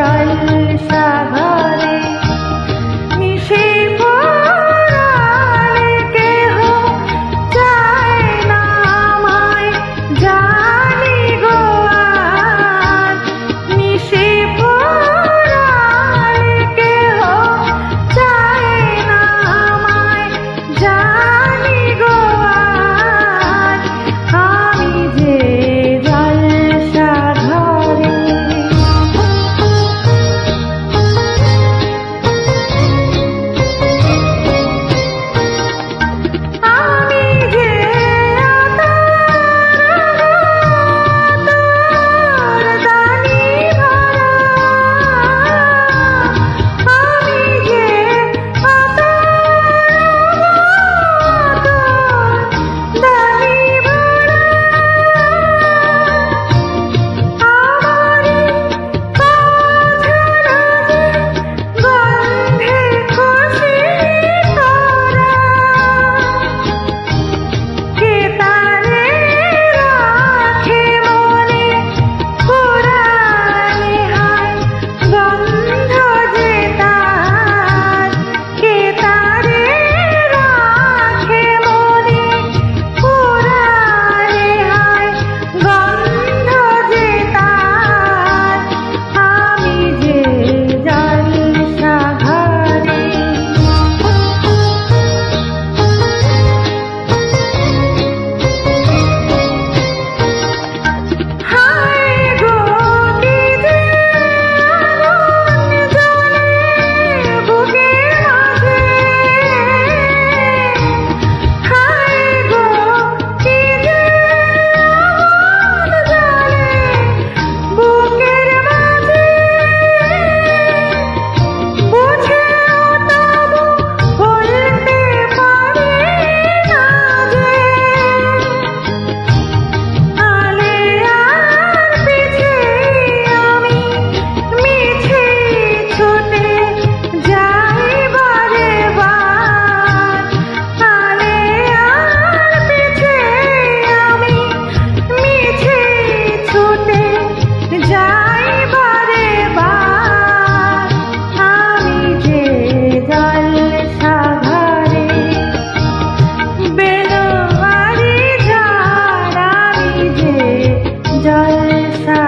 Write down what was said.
জলসাঘরে মিশে পড়ার কেহ চায় না আমায়, জানি গো আজ মিশে পড়ার কেহ চায় না আমায়, জানি গো আজ আমি যে জলসাঘরে। আমি যে আতর দানি ভরা, আমি যে আতর দানি ভরা, আমারি কাছাকাছি গন্ধে খুশি তোরা, কে তারে রাখে মনে পুরানে হায় গন্ধ যে তার, কে তারে রাখে মনে পুরানে হায় গন্ধ যে তার, আমি যে জলসাঘরে। হায় গো কি যে আগুন জ্বলে বুকের মাঝে, হায় গো কি যে আগুন জ্বলে বুকের মাঝে, বুঝেও তবু বলতে পারি না যে আলে আর পিছে আমি মিছে ছুটে যাই বারে বার, আলে আর পিছে আমি মিছে ছুটে যাই বারে বার, আমি যে জলসাঘরে। বেলোয়ারি ঝাড় আমি যে জলসা